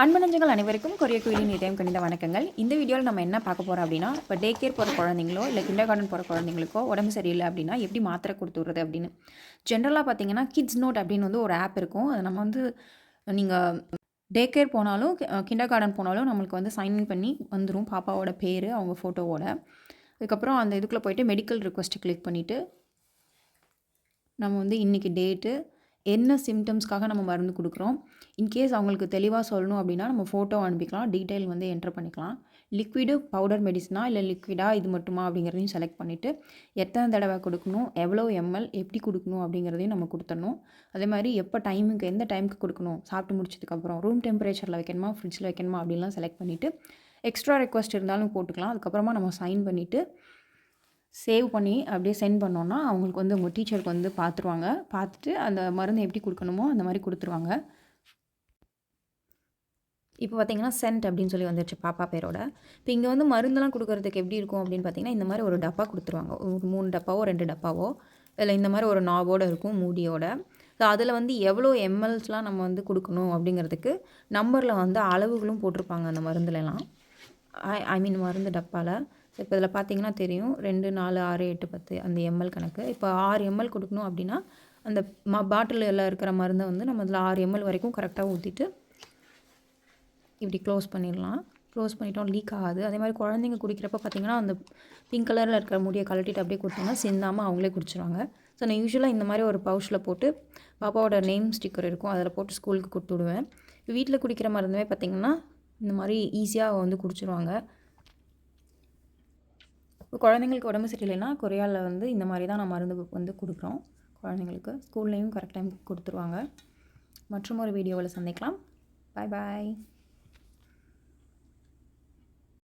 அன்பு நெஞ்சங்கள் அனைவருக்கும் கொரிய குயிலின் இதயம் கணித வணக்கங்கள். இந்த வீடியோவில் நம்ம என்ன பார்க்க போகிறோம் அப்படின்னா, இப்போ டே கேர் போகிற குழந்தைங்களோ இல்லை கிண்டர் கார்டன் போகிற குழந்தைங்களுக்கோ உடம்பு சரியில்லை அப்படின்னா எப்படி மாத்திரை கொடுத்து விடுறது அப்படின்னு. ஜென்ரலாக பார்த்தீங்கன்னா கிட்ஸ் நோட் அப்படின்னு வந்து ஒரு ஆப் இருக்கும். அதை நம்ம வந்து நீங்கள் டே கேர் போனாலும் கிண்டர் கார்டன் போனாலும் நம்மளுக்கு வந்து சைன்இன் பண்ணி வந்துடும் பாப்பாவோட பேர் அவங்க ஃபோட்டோவோட. அதுக்கப்புறம் அந்த இதுக்குள்ளே போய்ட்டு மெடிக்கல் ரிக்வெஸ்ட்டு கிளிக் பண்ணிவிட்டு நம்ம வந்து இன்றைக்கி டேட்டு என்ன சிம்டம்ஸ்க்காக நம்ம மருந்து கொடுக்குறோம், இன்கேஸ் அவங்களுக்கு தெளிவாக சொல்லணும் அப்படின்னா நம்ம ஃபோட்டோ அனுப்பிக்கலாம், டீட்டெயில் வந்து என்ட்ரு பண்ணிக்கலாம். லிக்விடு பவுடர் மெடிசனா இல்லை லிக்விடா இது மட்டுமா அப்படிங்கிறதையும் செலக்ட் பண்ணிவிட்டு எத்தனை தடவை கொடுக்கணும், எவ்வளோ எம்எல் எப்படி கொடுக்கணும் அப்படிங்கிறதையும் நம்ம கொடுத்துடணும். அதே மாதிரி எப்போ டைமுக்கு எந்த டைமுக்கு கொடுக்கணும், சாப்பிட்டு முடிச்சதுக்கப்புறம் ரூம் டெம்பரேச்சரில் வைக்கணுமா ஃப்ரிட்ஜில் வைக்கணுமா அப்படின்லாம் செலக்ட் பண்ணிவிட்டு எக்ஸ்ட்ரா ரெக்வஸ்ட் இருந்தாலும் போட்டுக்கலாம். அதுக்கப்புறமா நம்ம சைன் பண்ணிவிட்டு சேவ் பண்ணி அப்படியே சென்ட் பண்ணோன்னா அவங்களுக்கு வந்து உங்கள் டீச்சருக்கு வந்து பார்த்துருவாங்க. பார்த்துட்டு அந்த மருந்து எப்படி கொடுக்கணுமோ அந்த மாதிரி கொடுத்துருவாங்க. இப்போ பார்த்தீங்கன்னா சென்ட் அப்படின்னு சொல்லி வந்துருச்சு பாப்பா பேரோட. இப்போ இங்கே வந்து மருந்தெல்லாம் கொடுக்குறதுக்கு எப்படி இருக்கும் அப்படின்னு பார்த்தீங்கன்னா, இந்த மாதிரி ஒரு டப்பா கொடுத்துருவாங்க. ஒரு 3 டப்பாவோ 2 டப்பாவோ இல்லை இந்த மாதிரி ஒரு நாபோடு இருக்கும் மூடியோட. ஸோ அதில் வந்து எவ்வளோ எம்எல்ஸ்லாம் நம்ம வந்து கொடுக்கணும் அப்படிங்கிறதுக்கு நம்பரில் வந்து அளவுகளும் போட்டிருப்பாங்க அந்த மருந்துலலாம். ஐ மீன் மருந்து டப்பாவில். ஸோ இப்போ இதில் பார்த்தீங்கன்னா தெரியும் 2, 4, 6, 8, 10 அந்த எம்எல் கணக்கு. இப்போ 6 எம்எல் கொடுக்கணும் அப்படின்னா அந்த பாட்டிலில் இருக்கிற மருந்தை வந்து நம்ம அதில் 6 எம்எல் வரைக்கும் கரெக்டாக ஊற்றிட்டு இப்படி க்ளோஸ் பண்ணிடலாம். க்ளோஸ் பண்ணிட்டோம், லீக் ஆகாது. அதே மாதிரி குழந்தைங்க குடிக்கிறப்ப பார்த்திங்கன்னா அந்த பிங்க் கலரில் இருக்கிற முடியை கழட்டிட்டு அப்படியே கொடுத்தோம்னா சிந்தாமல் அவங்களே குடிச்சிருவாங்க. ஸோ நான் யூஸ்வலாக இந்த மாதிரி ஒரு பவுச்சில் போட்டு பாப்பாவோட நேம் ஸ்டிக்கர் இருக்கும் அதில் போட்டு ஸ்கூலுக்கு கொடுத்து விடுவேன். வீட்டில் குடிக்கிற மருந்துமே பார்த்திங்கன்னா இந்த மாதிரி ஈஸியாக வந்து குடிச்சிருவாங்க. இப்போ குழந்தைங்களுக்கு உடம்பு சரியில்லைன்னா கொரியாவில் வந்து இந்த மாதிரி தான் நான் மருந்து வந்து கொடுக்குறோம் குழந்தைங்களுக்கு. ஸ்கூல்லேயும் கரெக்ட் டைம் கொடுத்துருவாங்க. மற்றும் ஒரு வீடியோவில் சந்திக்கலாம். பாய் பாய்.